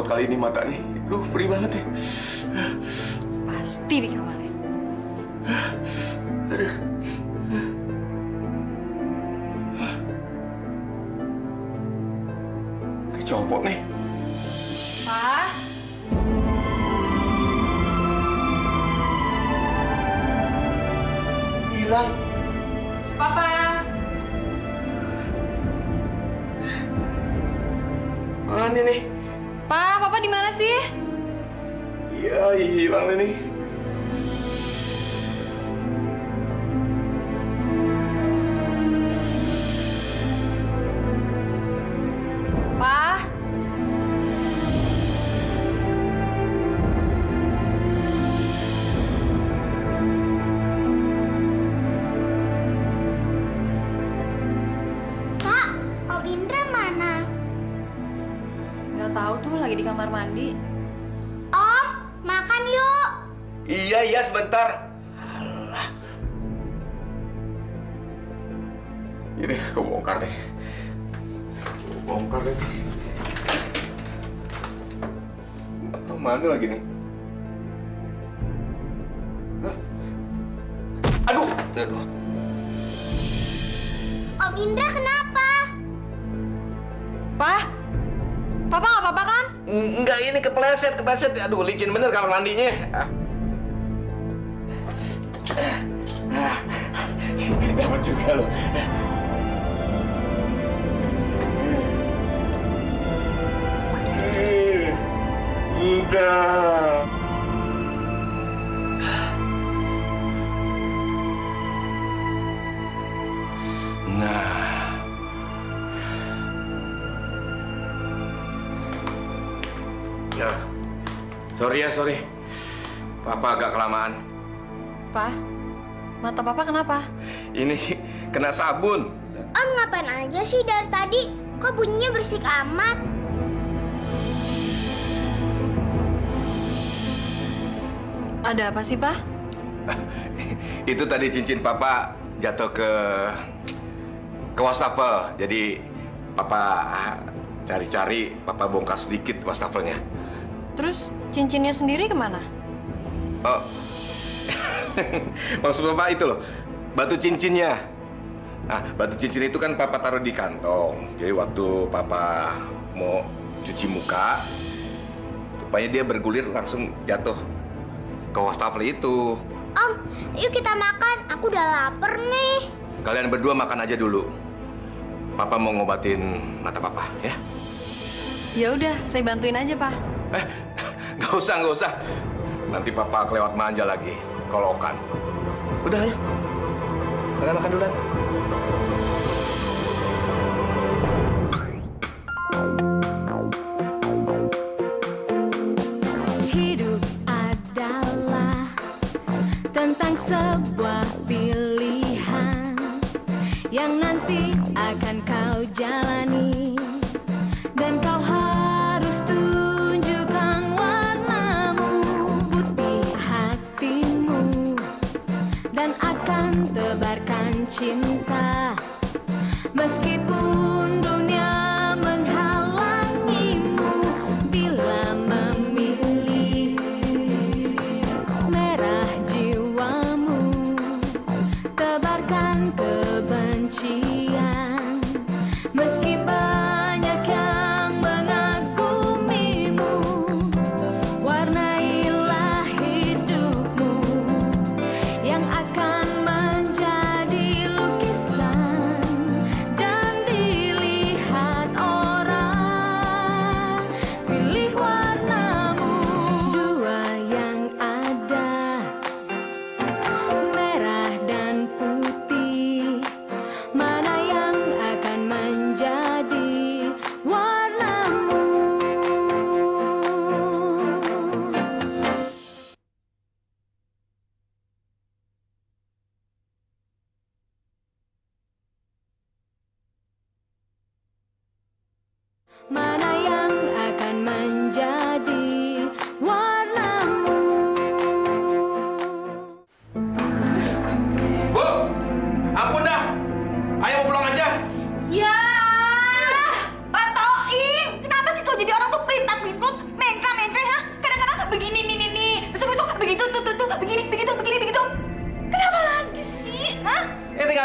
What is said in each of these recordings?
copot kali ini mata nih. Duh, perih banget ya. Pasti di kamarnya. Aduh. Kecopot nih. Pak? Hilang. Papa? Mana nih? Pak, Papa di mana sih? Iya, hilang nih. Pak? Kak, Om Indra mana? Nggak tahu tuh, lagi di kamar mandi. Om, makan yuk. Iya, sebentar. Alah. Ini aku bongkar deh. Bongkar deh. Mana lagi nih? Hah? Aduh. Om Indra kenapa? Pak? Papa nggak apa-apa kan? Enggak, ini kepleset. Aduh, licin bener kamar mandinya. Dapat juga loh. Udah. Nah. Nah. Sorry. Papa agak kelamaan. Pak? Mata Papa kenapa? Ini kena sabun. Om ngapain aja sih dari tadi? Kok bunyinya berisik amat? Ada apa sih, Pak? Itu tadi cincin Papa jatuh ke wastafel. Jadi Papa cari-cari, Papa bongkar sedikit wastafelnya. Terus cincinnya sendiri kemana? Oh, maksud Papa itu loh, batu cincinnya. Nah, batu cincin itu kan Papa taruh di kantong. Jadi waktu Papa mau cuci muka, rupanya dia bergulir langsung jatuh ke wastafel itu. Om, yuk kita makan. Aku udah lapar nih. Kalian berdua makan aja dulu. Papa mau ngobatin mata Papa, ya? Ya udah, saya bantuin aja, Pak. Nggak usah. Nanti Papa kelewat manja lagi, kolokan. Udah ya, kalian makan duluan. Hidup adalah tentang sebuah pilihan yang nanti akan kau jalani, dan kau harus tunjukkan warnamu, putih hatimu, dan akan tebarkan cinta meskipun dunia menghalangimu. Bila memilih merah jiwamu, tebarkan kebencian meski banyak yang mengagumimu. Warnailah hidupmu yang akan menjadi lukisan, dan di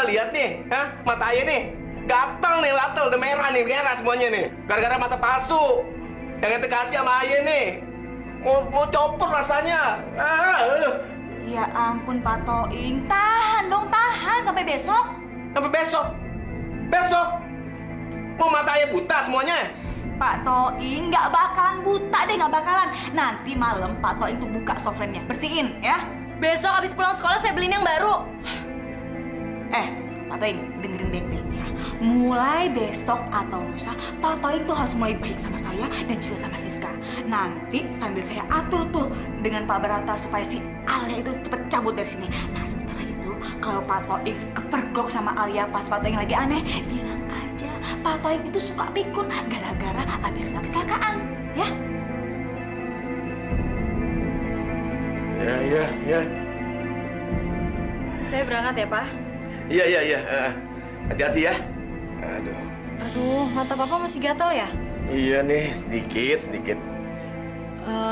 Ayah lihat nih, mata ayah nih. Gatel, udah merah semuanya nih. Gara-gara mata palsu. Yang ente kasih sama ayah nih. Mau copot rasanya. Ya ampun Pak Toing, tahan dong, tahan sampai besok. Sampai besok? Besok? Mau mata ayah buta semuanya? Pak Toing nggak bakalan buta deh, nggak bakalan. Nanti malam Pak Toing tuh buka softwarenya, bersihin ya. Besok habis pulang sekolah saya beliin yang baru. Pak Toing, dengerin baik-baik ya. Mulai besok atau lusa, Pak Toing tuh harus mulai baik sama saya dan juga sama Siska. Nanti sambil saya atur tuh dengan Pak Barata supaya si Alia itu cepet cabut dari sini. Nah sementara itu, kalau Pak Toing kepergok sama Alia pas Pak Toing lagi aneh, bilang aja Pak Toing itu suka pikun gara-gara habis kena kecelakaan, ya? Ya. Saya berangkat ya, Pak. Iya. Hati-hati ya. Aduh, mata Papa masih gatal ya? Iya nih, sedikit.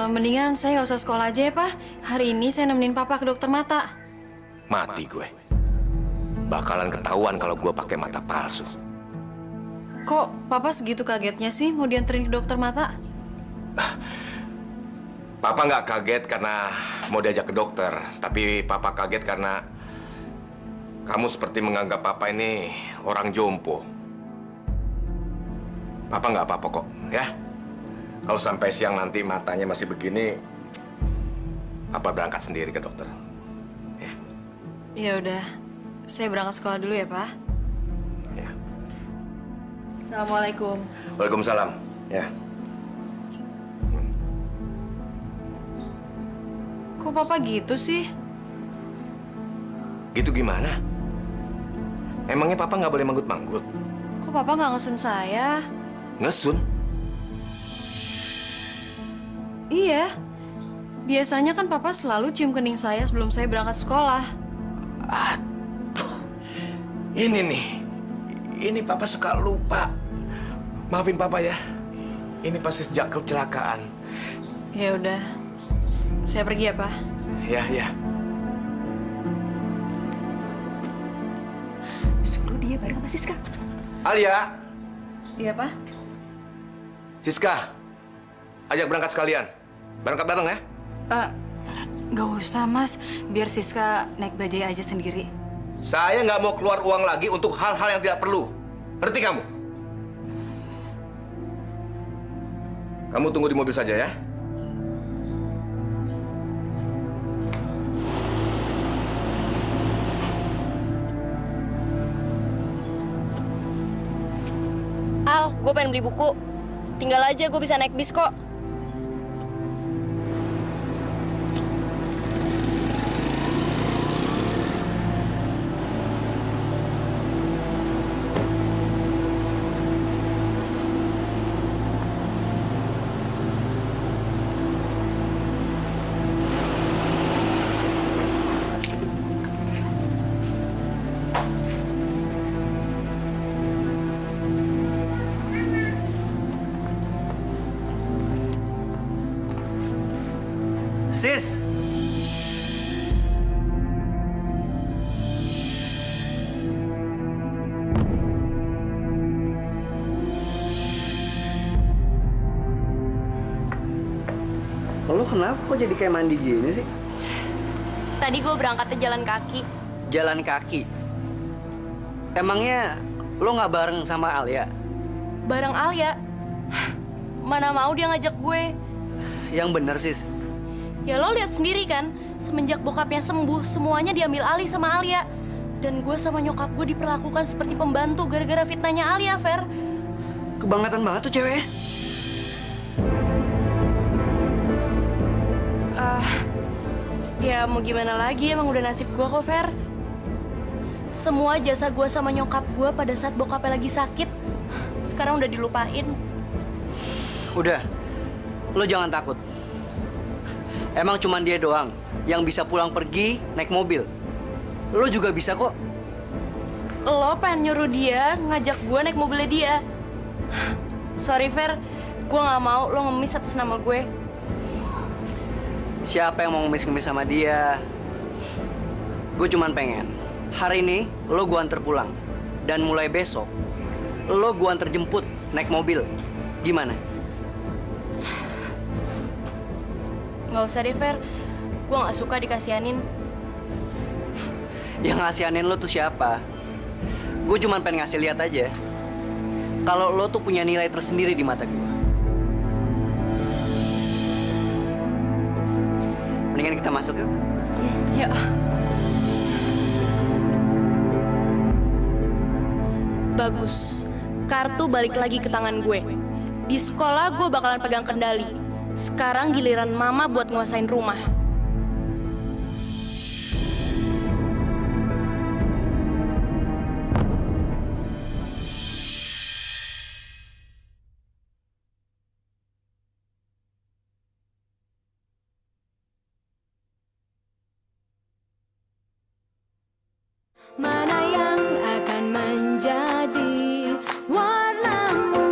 Mendingan saya nggak usah sekolah aja ya, Pak. Hari ini saya nemenin Papa ke dokter mata. Mati gue. Bakalan ketahuan kalau gue pakai mata palsu. Kok Papa segitu kagetnya sih mau dianterin ke dokter mata? Papa nggak kaget karena mau diajak ke dokter, tapi Papa kaget karena kamu seperti menganggap Papa ini orang jompo. Papa nggak apa-apa kok, ya. Kalau sampai siang nanti matanya masih begini, Papa berangkat sendiri ke dokter. Ya. Ya udah, saya berangkat sekolah dulu ya, Pak. Ya. Assalamualaikum. Waalaikumsalam. Ya. Kok Papa gitu sih? Gitu gimana? Emangnya Papa nggak boleh manggut-manggut? Kok Papa nggak ngesun saya? Ngesun? Iya. Biasanya kan Papa selalu cium kening saya sebelum saya berangkat sekolah. Aduh. Ini nih. Ini Papa suka lupa. Maafin Papa ya. Ini pasti sejak kecelakaan. Ya udah. Saya pergi ya, Pak. Ya. Suruh dia bareng sama Siska. Alia, Iya, Pak. Siska, ajak berangkat sekalian. Berangkat bareng ya. Nggak usah Mas, biar Siska naik bajai aja sendiri. Saya nggak mau keluar uang lagi untuk hal-hal yang tidak perlu. Ngerti kamu? Kamu tunggu di mobil saja ya. Al, gue pengen beli buku. Tinggal aja gue bisa naik bis kok. Sis! Lo kenapa kok jadi kayak mandi gini sih? Tadi gue berangkatnya jalan kaki. Jalan kaki? Emangnya lo nggak bareng sama Alia? Bareng Alia. Mana mau dia ngajak gue. Yang bener, Sis. Ya lo lihat sendiri kan, semenjak bokapnya sembuh, semuanya diambil alih sama Alia. Dan gue sama nyokap gue diperlakukan seperti pembantu gara-gara fitnahnya Alia, Fer. Kebangetan banget tuh ceweknya. Ya mau gimana lagi, emang udah nasib gue kok, Fer. Semua jasa gue sama nyokap gue pada saat bokapnya lagi sakit, sekarang udah dilupain. Udah, lo jangan takut. Emang cuman dia doang yang bisa pulang pergi naik mobil. Lo juga bisa kok. Lo pengen nyuruh dia ngajak gue naik mobilnya dia. Sorry, Fer. Gue gak mau lo ngemis atas nama gue. Siapa yang mau ngemis-ngemis sama dia? Gue cuman pengen Hari ini lo gua anter pulang. Dan mulai besok, lo gua anter jemput naik mobil. Gimana? Nggak usah deh, Fer. Gue nggak suka dikasihanin. Yang ngasihanin lo tuh siapa? Gue cuma pengen ngasih lihat aja. Kalau lo tuh punya nilai tersendiri di mata gue. Mendingan kita masuk yuk. Ya. Bagus. Kartu balik lagi ke tangan gue. Di sekolah gue bakalan pegang kendali. Sekarang giliran mama buat nguasain rumah. Mana yang akan menjadi warnamu?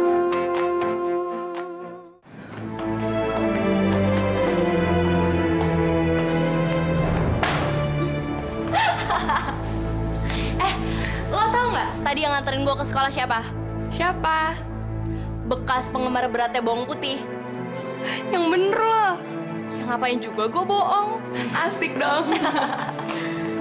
Lo tau nggak tadi yang nganterin gue ke sekolah siapa? Siapa? Bekas penggemar beratnya bawang putih. Yang bener loh. Ya ngapain juga gue bohong. Asik dong.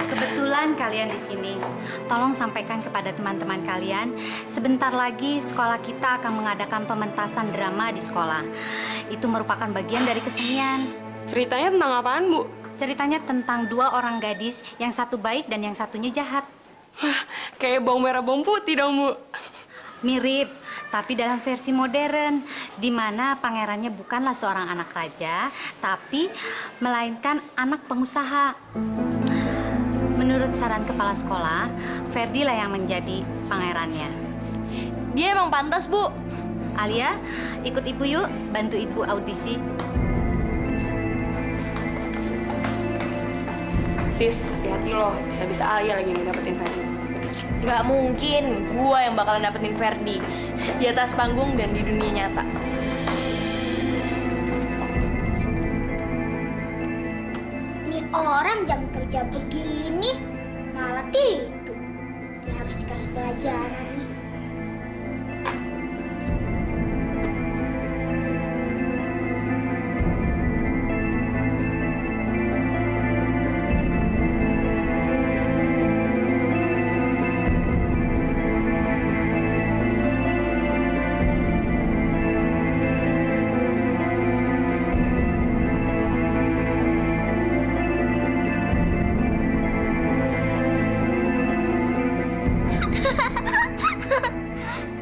Kebetulan kalian di sini. Tolong sampaikan kepada teman-teman kalian, sebentar lagi sekolah kita akan mengadakan pementasan drama di sekolah. Itu merupakan bagian dari kesenian. Ceritanya tentang apaan, Bu? Ceritanya tentang dua orang gadis, yang satu baik dan yang satunya jahat. Kayak bawang merah bawang putih dong, Bu. Mirip, tapi dalam versi modern, di mana pangerannya bukanlah seorang anak raja, tapi melainkan anak pengusaha. Menurut saran kepala sekolah, Ferdi lah yang menjadi pangerannya. Dia emang pantas, Bu. Alia, ikut ibu yuk, bantu ibu audisi. Sis, hati-hati loh. Bisa-bisa Alia lagi ngedapetin Ferdi. Nggak mungkin gue yang bakalan dapetin Ferdi. Di atas panggung dan di dunia nyata. Nih orang jam kerja begini malah tidur. Dia harus dikasih pelajaran nih.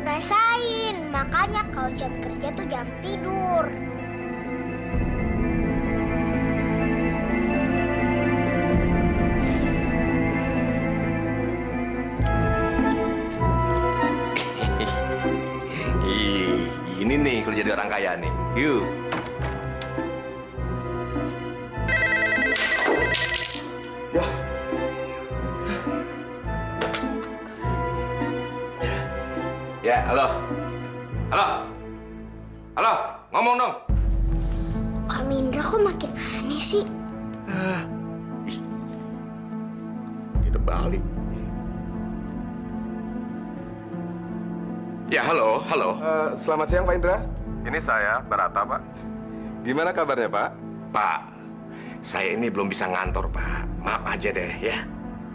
Rasain, makanya kalau jam kerja tuh jam tidur. Ih, ini nih kalau jadi orang kaya nih. Yuk. Ya. Ya, halo. Halo. Halo, ngomong dong. Kak Mindra kok makin aneh sih? Ih. Dia terbalik. Ya, halo, halo. Selamat siang Pak Indra. Ini saya, Barata Pak. Gimana kabarnya Pak? Pak, saya ini belum bisa ngantor, Pak. Maaf aja deh, ya.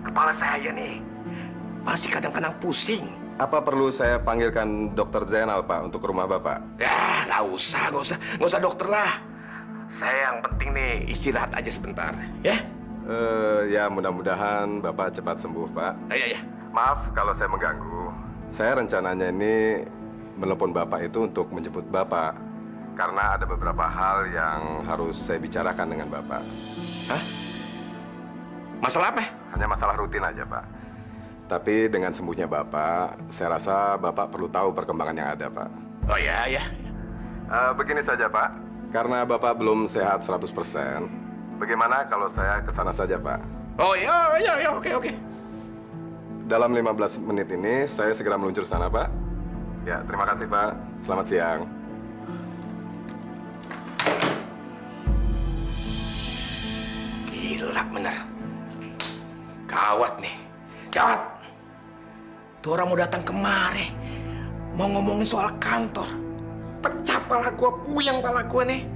Kepala saya nih masih kadang-kadang pusing. Apa perlu saya panggilkan Dokter Zainal Pak untuk rumah Bapak? Ya, nggak usah dokter lah. Saya yang penting nih istirahat aja sebentar, ya. Ya mudah-mudahan Bapak cepat sembuh Pak. Ya. Maaf kalau saya mengganggu. Saya rencananya ini menelpon Bapak itu untuk menjemput Bapak. Karena ada beberapa hal yang harus saya bicarakan dengan Bapak. Hah? Masalah apa? Hanya masalah rutin aja Pak. Tapi dengan sembuhnya Bapak, saya rasa Bapak perlu tahu perkembangan yang ada Pak. Oh ya. Begini saja Pak, karena Bapak belum sehat 100%, bagaimana kalau saya ke sana saja Pak? Oh ya, oke. Dalam 15 menit ini saya segera meluncur sana Pak. Ya, terima kasih Pak. Selamat siang. Gila bener. Gawat nih. Gawat. Tuh orang mau datang kemari. Mau ngomongin soal kantor. Pecah pala gua, puyeng pala gua nih.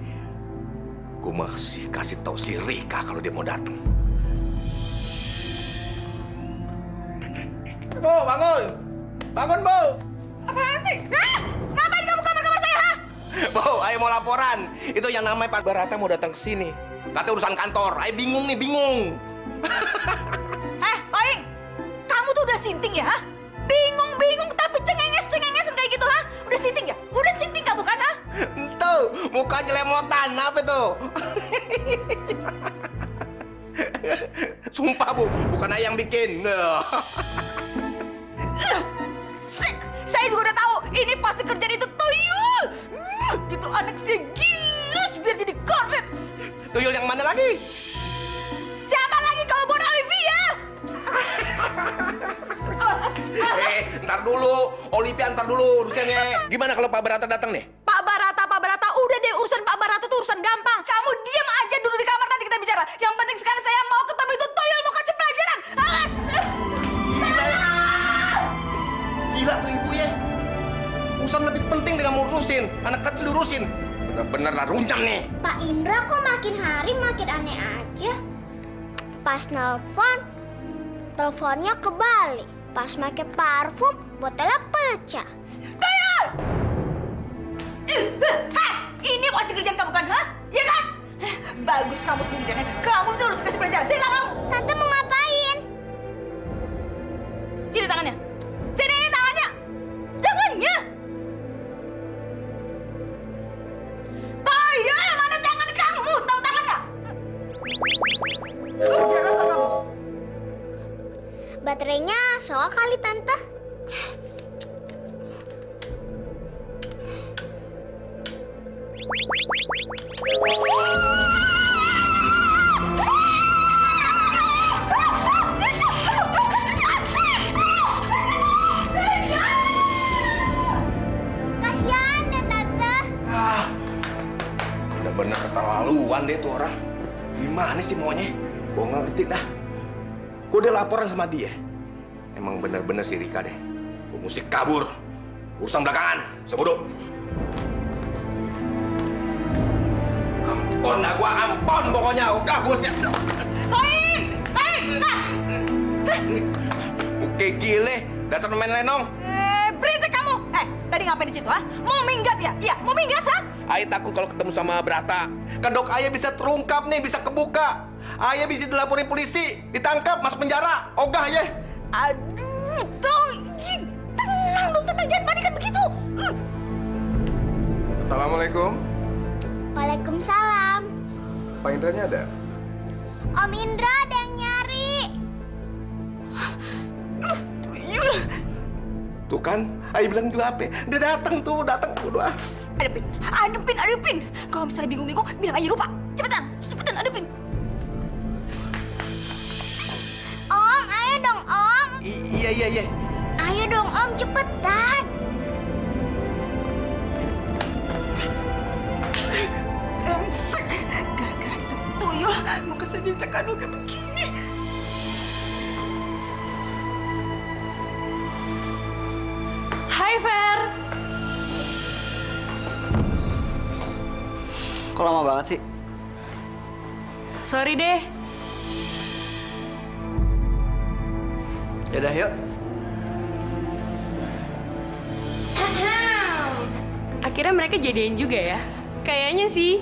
Gua masih kasih tahu si Rika kalau dia mau datang. Bu, bangun! Bangun, Bu! Apaan sih? Hah? Ngapain kamu kamar-kamar saya, ha? Bu, ayo mau laporan. Itu yang namanya Pak Barata mau datang ke sini. Katanya urusan kantor. Ayo bingung nih, bingung. Toing, kamu tuh udah sinting ya, ha? Bingung tapi cengenges kayak gitu, ha? Udah sinting ya? Udah sinting kamu kan, ha? Tuh, mukanya lemotan. Apa tuh? Sumpah, Bu. Bukan ayah yang bikin. Sek, saya juga udah tahu. Ini pasti kerjaan itu tuyul. Itu anak si gilus biar jadi kornet. Tuyul yang mana lagi? Siapa lagi kalau bukan Olivia? Ntar dulu. Olivia ntar dulu urusannya. Gimana kalau Pak Barata datang nih? Pak Barata, udah deh urusan Pak Barata tuh urusan gampang. Kamu diam aja dulu di kamar, nanti kita bicara. Yang penting sekarang saya mau ketemu itu tuyul, mau kasih pelajaran. Awas! Gila ya. Gila tuh ibu ya. Urusan lebih penting dengan ngurusin. Anak kecil diurusin. Bener-bener lah runyam nih. Pak Indra kok makin hari makin aneh aja. Pas nelfon, teleponnya kebalik. Pas pakai parfum, botolnya pecah. Tuyul! Ini pasti kerjaan kamu kan, ha? Iya kan? Bagus kamu sendirian. Kamu tuh harus kasih pelajaran. Sini tangan kamu. Tante mau ngapain? Sini tangannya. Sini tangannya. Tangannya. Tuyul, mana tangan kamu? Tahu tangan nggak? Ya rasa kamu. Baterainya soal kali, Tante. Kasihan deh, Tante. Bener-bener keterlaluan deh tuh orang. Gimana sih maunya? Gue ngerti dah. Gue udah laporan sama dia. Emang bener-bener si Rika deh. Gue mesti kabur. Urusan belakangan. Sebodoh. Ampun dah gue, ampun pokoknya. Udah gue siap. Oke gile. Dasar main lenong. Berisik kamu. Tadi ngapain di situ, ha? Mau minggat ya? Iya, mau minggat, ha? Ayah takut kalau ketemu sama Brata. Kedok ayah bisa terungkap nih, bisa kebuka. Ayah bisa dilaporin polisi, ditangkap, masuk penjara. Ogah ya. Aduh, tuh. Tenang dong, tenang. Jangan panikan begitu. Assalamualaikum. Waalaikumsalam. Pak Indranya ada? Om Indra ada yang nyari. Tuyul. Tuh kan, ayah bilang juga apa? Dia datang tuh, datang. Udah. Adepin. Kalau misalnya bingung-bingung, bilang aja lupa. Cepetan, adepin. Om, ayo dong, Om. Iya. Ayo dong, Om, cepetan. Brengsek. Gara-gara itu tuyul, muka saya jadi cakadul kayak begini. Hai, Fer. Kok lama banget sih? Sorry deh. Yaudah, yuk. Akhirnya mereka jadian juga ya? Kayaknya sih.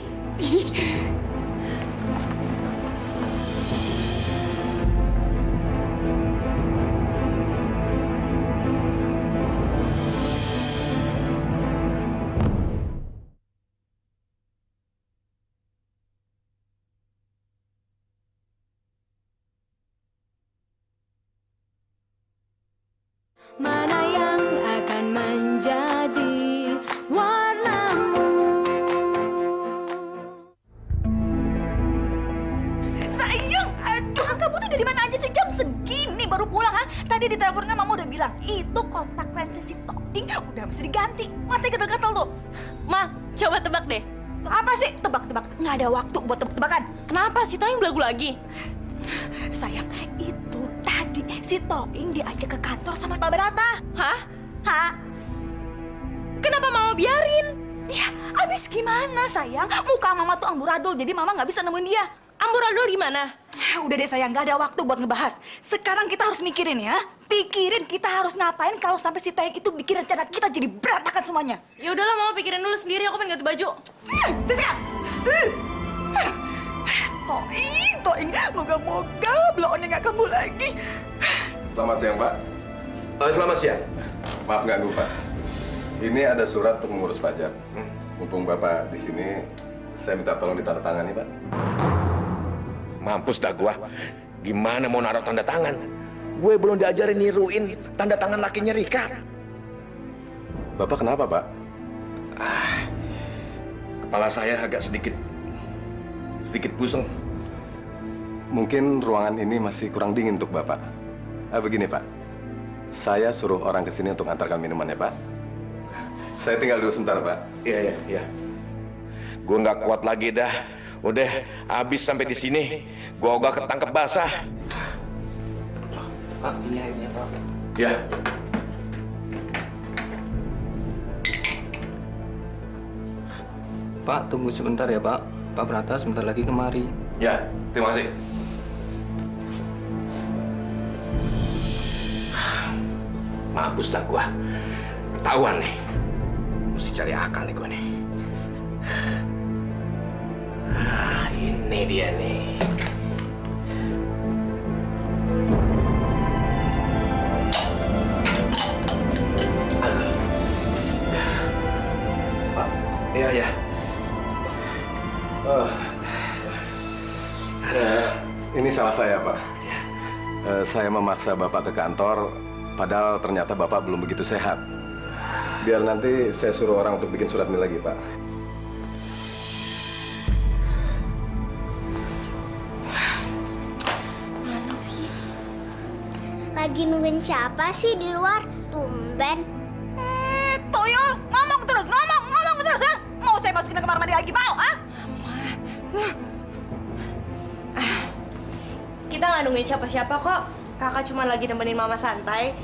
Mana yang akan menjadi warnamu? Sayang, aduh, kamu tuh dari mana aja sih jam segini baru pulang, ha? Tadi di telepon kan mama udah bilang, itu kontak lensa si Toing udah mesti diganti. Matanya gatel-gatel tuh. Ma, coba tebak deh. Apa sih? Tebak-tebak. Nggak ada waktu buat tebak-tebakan. Kenapa si Toing belagu lagi? Sayang, itu tadi si si Toing diajak ke kantor sama Pak Barata. Hah? Hah? Kenapa mama biarin? Ya, abis gimana sayang? Muka mama tuh amburadul, jadi mama nggak bisa nemuin dia. Amburadul gimana? Udah deh sayang, nggak ada waktu buat ngebahas. Sekarang kita harus mikirin ya. Pikirin kita harus ngapain kalau sampai si Toing itu bikin rencana kita jadi berantakan semuanya. Ya udahlah, mama pikirin dulu sendiri. Aku pengen ganti baju. Siska! Toing, moga-moga bloonnya nggak kambuh lagi. Selamat siang, Pak. Selamat siang. Maaf ganggu, Pak. Ini ada surat untuk mengurus pajak. Mumpung Bapak di sini, saya minta tolong ditandatangani, Pak. Mampus dah gua. Gimana mau naruh tanda tangan? Gue belum diajarin niruin tanda tangan lakinya Rika. Bapak kenapa, Pak? Kepala saya agak sedikit pusing. Mungkin ruangan ini masih kurang dingin untuk Bapak. Begini, Pak. Saya suruh orang ke sini untuk antarkan minumannya, Pak. Saya tinggal dulu sebentar, Pak. Iya. Gue nggak kuat lagi dah. Udah habis sampai di sini. Gue ogah ketangkep basah. Pak, ini airnya, Pak. Ya. Pak, tunggu sebentar ya, Pak. Pak Brata sebentar lagi kemari. Ya, terima kasih. Mampus dah gua. Ketahuan nih. Mesti cari akal nih gua nih. Ini dia nih. Pak, iya. Ini salah saya, Pak. Saya memaksa Bapak ke kantor, padahal ternyata Bapak belum begitu sehat. Biar nanti saya suruh orang untuk bikin surat ini lagi, Pak. Mana sih? Lagi nungguin siapa sih di luar? Tumben. Toyol, ngomong terus ha? Mau saya masukin ke kamar mandi lagi, mau, ha? Kita nggak nungguin siapa-siapa kok. Kakak cuma lagi nemenin mama santai.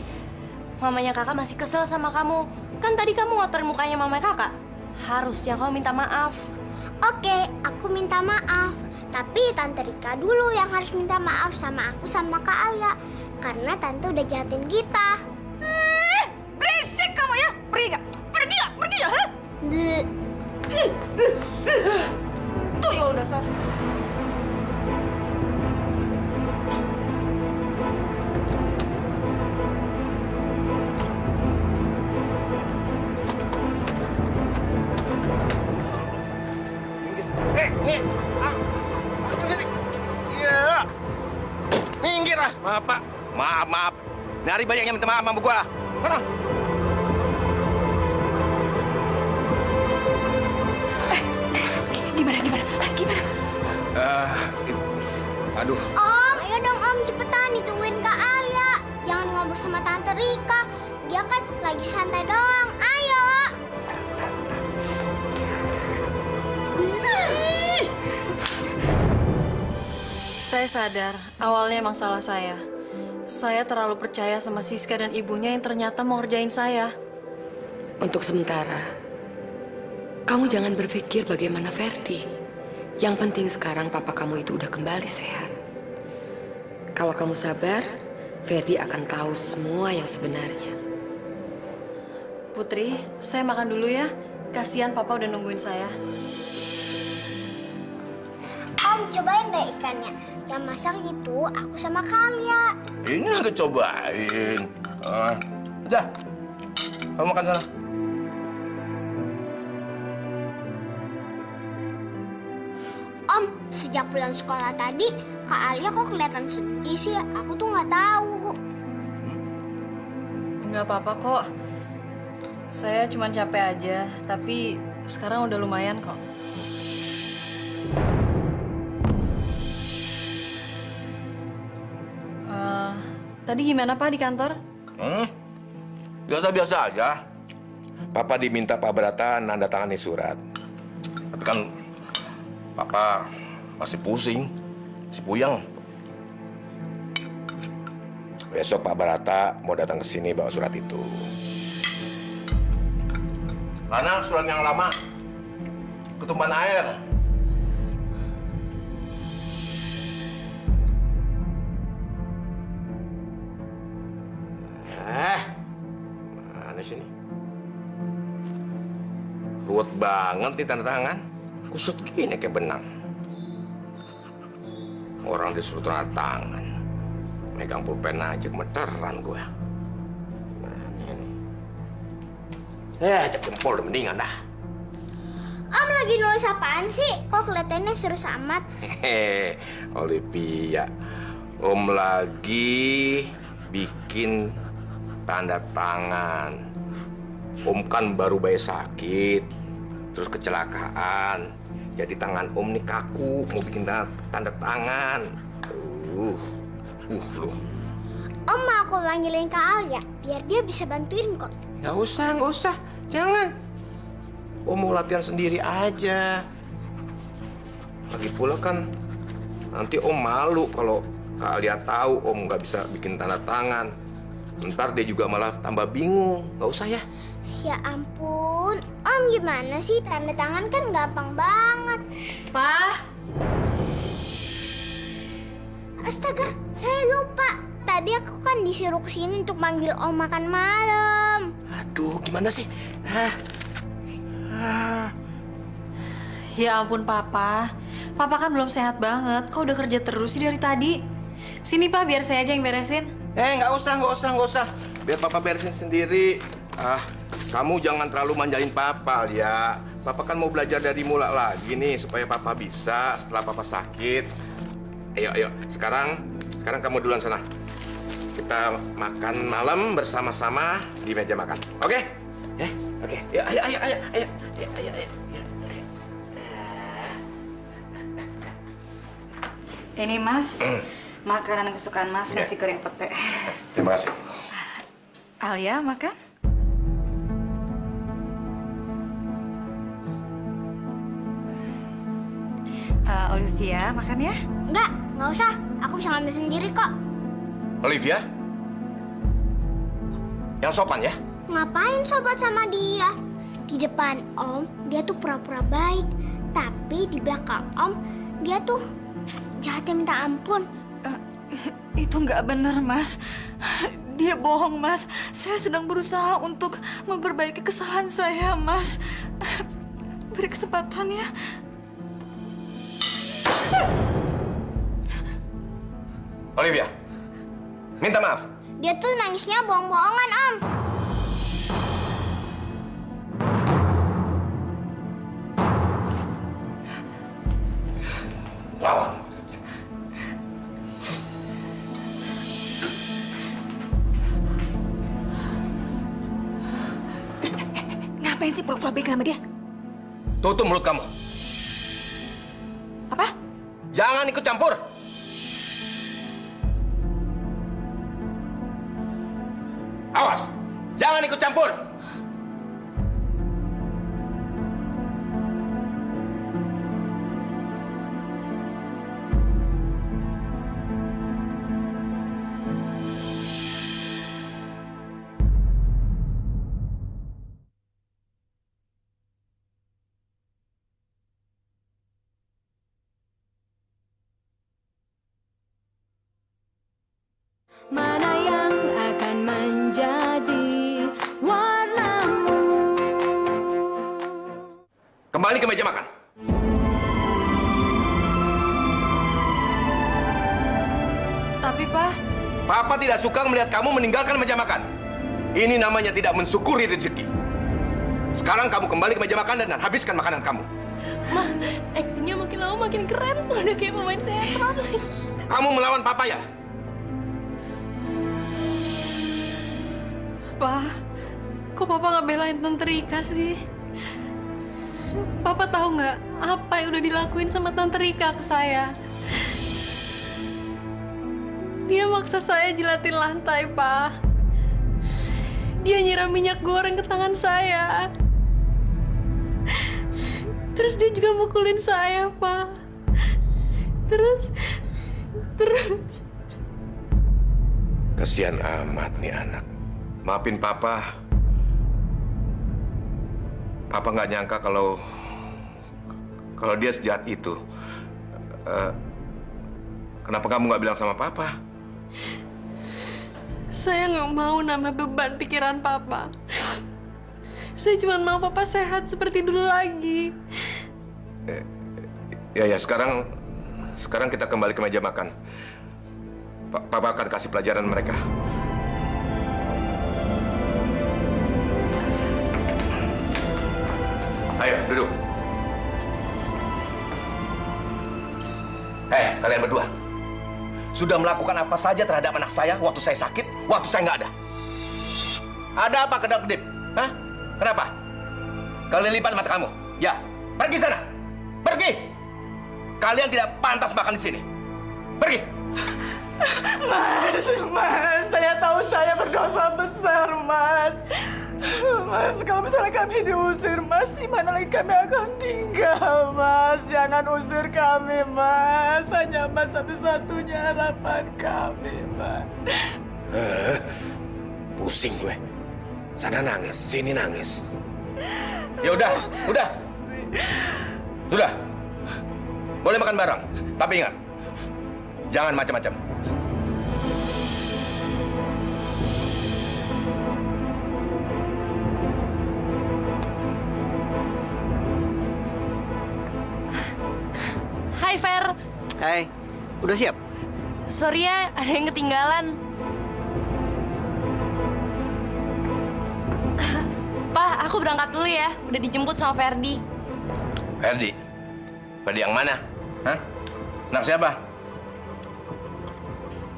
Mamanya kakak masih kesel sama kamu. Kan tadi kamu ngotorin mukanya mama kakak. Harusnya kamu minta maaf. Oke, aku minta maaf. Tapi Tante Rika dulu yang harus minta maaf sama aku sama Kak Alia. Karena Tante udah jahatin kita. Berisik kamu ya! Pergi gak, ha? Bleh. Toyol dasar. Iya. Minggir ah. Maaf, Pak. Maaf. Nari banyak yang minta maaf sama gua. Mana? Gimana? Aduh. Om, ayo dong Om, cepetan ditungguin Kak Alia. Jangan ngobrol sama Tante Rika. Dia kan lagi santai doang. Ayo. Saya sadar, awalnya emang salah saya. Saya terlalu percaya sama Siska dan ibunya yang ternyata mau ngerjain saya. Untuk sementara, kamu jangan berpikir bagaimana Ferdi. Yang penting sekarang papa kamu itu udah kembali sehat. Kalau kamu sabar, Ferdi akan tahu semua yang sebenarnya. Putri, saya makan dulu ya. Kasihan papa udah nungguin saya. Om, cobain deh ikannya. Yang masak itu aku sama Kak Alia. Ini lagi cobain. Udah. Kamu makan sana. Om, sejak pulang sekolah tadi, Kak Alia kok kelihatan sedih sih? Aku tuh nggak tahu. Nggak apa-apa kok. Saya cuma capek aja, tapi sekarang udah lumayan kok. Tadi gimana Pak di kantor? Biasa-biasa aja. Papa diminta Pak Brata nanda tangani surat. Tapi kan Papa masih pusing, masih puyeng. Besok Pak Barata mau datang ke sini bawa surat itu. Karena surat yang lama ketumpahan air. Mana sini? Ruwet banget nih tanda tangan. Kusut gini kayak benang. Orang disuruh tanda tangan. Megang pulpen aja gemeteran gue. Mana nih? Cap jempol udah mendingan dah. Om lagi nulis apaan sih? Kok kelihatannya serius amat? Hehehe, Olivia. Om lagi bikin tanda tangan. Om kan baru bayi sakit, terus kecelakaan. Jadi tangan Om nih kaku, mau bikin tanda tangan. Lu. Om mau aku panggilin Kak Alia, biar dia bisa bantuin kok. Nggak usah. Jangan. Om mau latihan sendiri aja. Lagi pula kan nanti Om malu kalau Kak Alia tahu Om nggak bisa bikin tanda tangan. Ntar dia juga malah tambah bingung. Nggak usah ya. Ya ampun, Om gimana sih? Tanda tangan kan gampang banget. Pa, Astaga, saya lupa. Tadi aku kan disuruh kesini untuk manggil Om makan malam. Aduh, gimana sih? ya ampun Papa. Papa kan belum sehat banget. Kok udah kerja terus sih dari tadi? Sini Pak, biar saya aja yang beresin. Nggak usah. Biar Papa beresin sendiri. Kamu jangan terlalu manjain Papa, ya. Papa kan mau belajar dari mula lagi nih, supaya Papa bisa setelah Papa sakit. Ayo. Sekarang kamu duluan sana. Kita makan malam bersama-sama di meja makan. Oke? Oke. Ayo. Ini Mas, makanan kesukaan Mas, nasi goreng pete. Terima kasih. Alia, makan? Olivia, makan ya? Nggak usah. Aku bisa ngambil sendiri kok. Olivia? Yang sopan ya? Ngapain sobat sama dia? Di depan Om, dia tuh pura-pura baik. Tapi di belakang Om, dia tuh jahatnya minta ampun. Itu nggak benar, Mas. Dia bohong, Mas. Saya sedang berusaha untuk memperbaiki kesalahan saya, Mas. Beri kesempatan ya. Olivia, minta maaf. Dia tuh nangisnya bohong-bohongan, Om. Lawan. Ngapain sih pura-pura baik sama dia? Tutup mulut kamu. Apa? Jangan ikut campur. Awas, jangan ikut campur. Mana yang akan menjadi warnamu? Kembali ke meja makan. Tapi Pak, Papa tidak suka melihat kamu meninggalkan meja makan. Ini namanya tidak mensyukuri rezeki. Sekarang kamu kembali ke meja makan dan habiskan makanan kamu. Ma, aktingnya makin lama makin keren. Udah kayak pemain sinetron lagi. Kamu melawan Papa ya? Pak, kok Papa nggak belain Tante Rika sih? Papa tahu nggak apa yang udah dilakuin sama Tante Rika ke saya? Dia maksa saya jilatin lantai, Pak. Dia nyiram minyak goreng ke tangan saya. Terus dia juga mukulin saya, Pak. Terus Kasihan amat nih anak. Maafin Papa. Papa nggak nyangka kalau dia sejahat itu. Kenapa kamu nggak bilang sama Papa? Saya nggak mau nambah beban pikiran Papa. Saya cuma mau Papa sehat seperti dulu lagi. Ya, sekarang kita kembali ke meja makan. Papa akan kasih pelajaran mereka. Ayo, duduk. Kalian berdua. Sudah melakukan apa saja terhadap anak saya waktu saya sakit, waktu saya nggak ada. Ada apa kedap-kedip? Hah? Kenapa? Kalian lipat mata kamu. Ya, pergi sana. Pergi. Kalian tidak pantas makan di sini. Pergi. Mas, saya tahu saya berdosa besar, Mas. Mas, kalau misalnya kami diusir, Mas, di mana lagi kami akan tinggal, Mas? Jangan usir kami, Mas. Hanya Mas satu-satunya harapan kami, Mas. Pusing gue. Sana nangis, sini nangis. Ya udah. Sudah. Boleh makan bareng, tapi ingat, jangan macam-macam. Hai Fer. Hai, udah siap? Sorry ya, ada yang ketinggalan. Pak, aku berangkat dulu ya. Udah dijemput sama Ferdi. Ferdi? Ferdi yang mana? Hah? Anak siapa?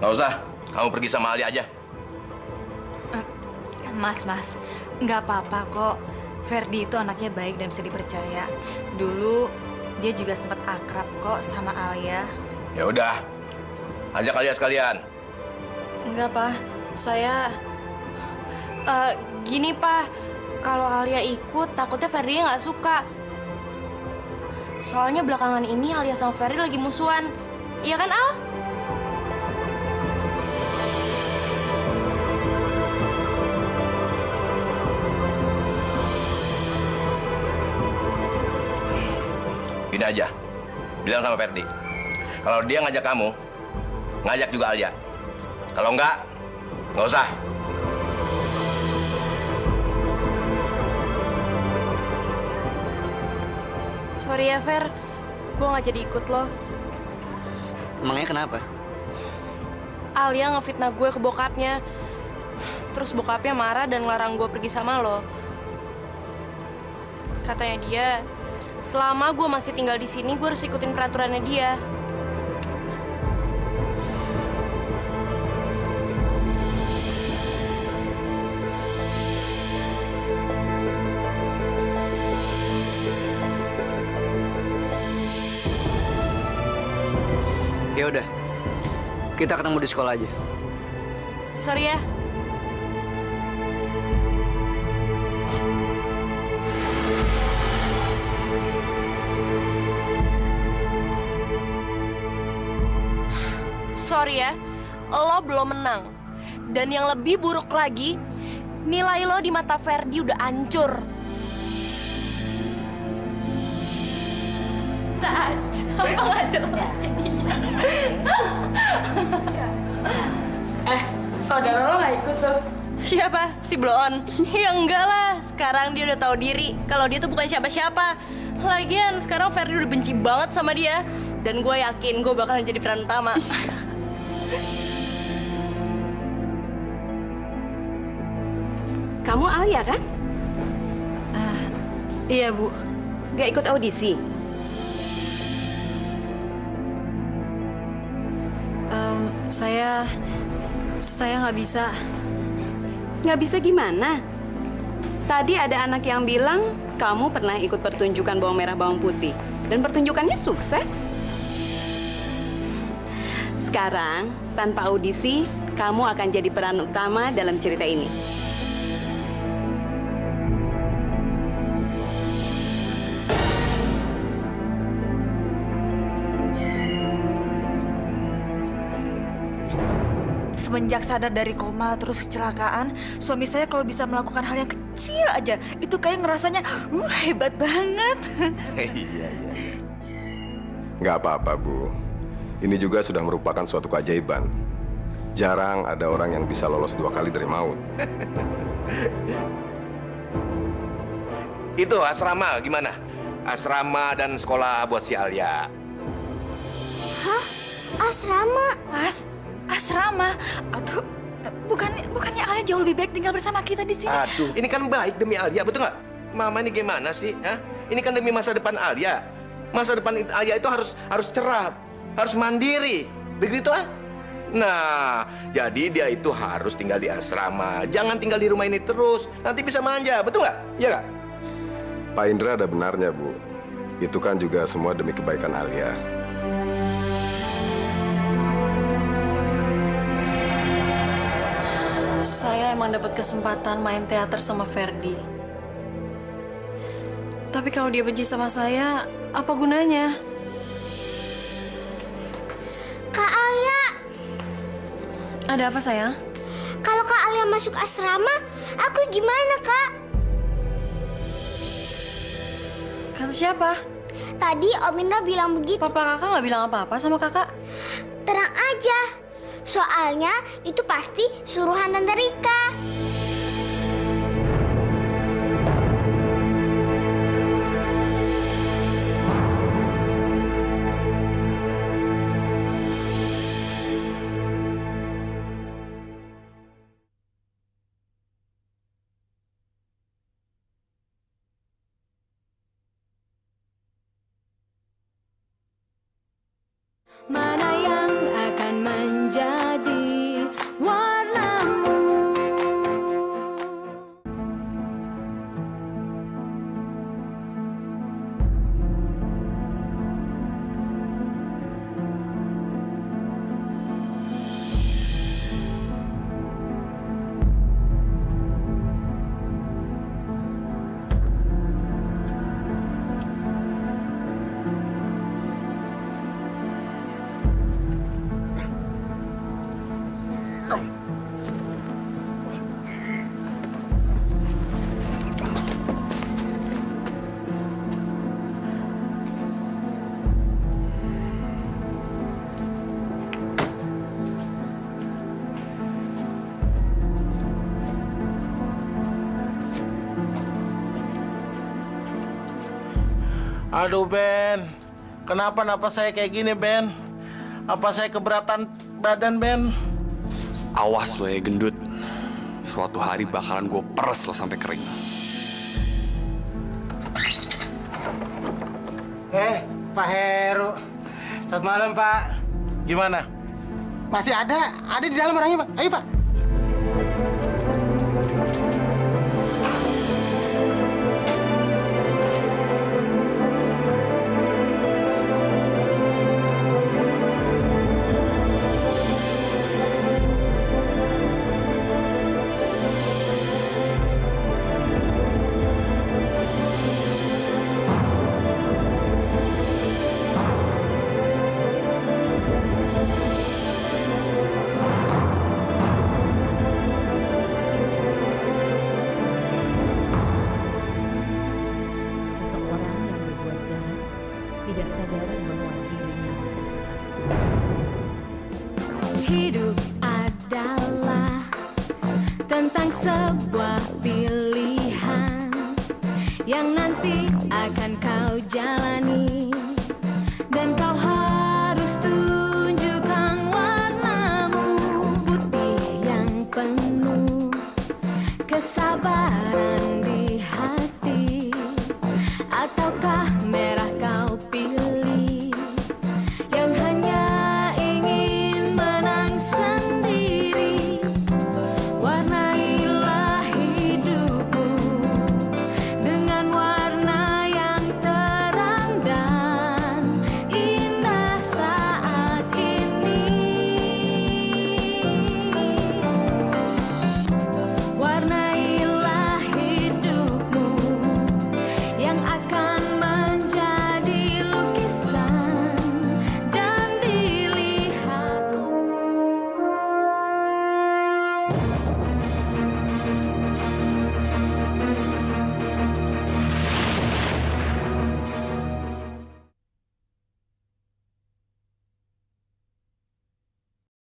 Nggak usah, kamu pergi sama Ali aja. Mas, nggak apa-apa kok. Ferdi itu anaknya baik dan bisa dipercaya. Dulu dia juga sempat akrab kok sama Alia. Ya udah, ajak Alia sekalian. Enggak, Pak. Saya... Gini Pak, kalau Alia ikut takutnya Ferdi nggak suka. Soalnya belakangan ini Alia sama Ferdi lagi musuhan. Iya kan Al? Gini aja, bilang sama Ferdi. Kalau dia ngajak kamu, ngajak juga Alia. Kalau nggak usah. Sorry ya Fer, gue nggak jadi ikut lo. Emangnya kenapa? Alia ngefitnah gue ke bokapnya. Terus bokapnya marah dan ngelarang gue pergi sama lo. Katanya dia, selama gue masih tinggal di sini, gue harus ikutin peraturannya dia. Ya udah, kita ketemu di sekolah aja. Sorry ya. Sorry ya, lo belum menang. Dan yang lebih buruk lagi, nilai lo di mata Ferdi udah hancur. Saat apa nggak jelas ini? Saudara lo nggak ikut tuh? Siapa? Si Blon? Ya enggak lah, sekarang dia udah tahu diri kalau dia tuh bukan siapa-siapa. Lagian sekarang Ferdi udah benci banget sama dia. Dan gue yakin gue bakalan jadi peran utama. Kamu Alia kan? Iya, Bu. Gak ikut audisi? Saya nggak bisa. Nggak bisa gimana? Tadi ada anak yang bilang kamu pernah ikut pertunjukan bawang merah bawang putih. Dan pertunjukannya sukses. Sekarang, tanpa audisi, kamu akan jadi peran utama dalam cerita ini. semenjak sadar dari koma terus kecelakaan, suami saya kalau bisa melakukan hal yang kecil aja, itu kayak ngerasanya hebat banget. Iya. Nggak apa-apa, Bu. Ini juga sudah merupakan suatu keajaiban. Jarang ada orang yang bisa lolos 2 kali dari maut. Itu asrama gimana? Asrama dan sekolah buat si Alia. Hah? Asrama? Mas, asrama? Aduh, bukannya Alia jauh lebih baik tinggal bersama kita di sini? Aduh, ini kan baik demi Alia, betul nggak? Mama ini gimana sih? Hah? Ini kan demi masa depan Alia. Masa depan Alia itu harus cerah, harus mandiri, begitu kan? Nah, jadi dia itu harus tinggal di asrama. Jangan tinggal di rumah ini terus. Nanti bisa manja, betul nggak? Iya nggak? Pak Indra ada benarnya, Bu. Itu kan juga semua demi kebaikan Alia. Saya emang dapat kesempatan main teater sama Ferdi. Tapi kalau dia benci sama saya, apa gunanya? Kak Alia, Ada apa, sayang? kalau Kak Alia masuk asrama, aku gimana, Kak? Kata siapa? Tadi Om Indra bilang begitu. Papa kakak nggak bilang apa-apa sama kakak? Terang aja. Soalnya itu pasti suruhan Tante Rika. Mana yang akan menjadi warnamu? Aduh Ben, kenapa napas saya kayak gini Ben? Apa saya keberatan badan Ben? Awas lo ya gendut. Suatu hari bakalan gue peres lo sampai kering. Pak Heru. Selamat malam Pak. Gimana? Masih ada? Ada di dalam orangnya Pak. Ayo Pak. Seseorang yang berbuat jahat tidak sadar bahwa dirinya tersesat. Hidup adalah tentang sebuah pilihan yang nanti akan kau jalani, dan kau harus tunjukkan warnamu putih yang penuh kesabaran.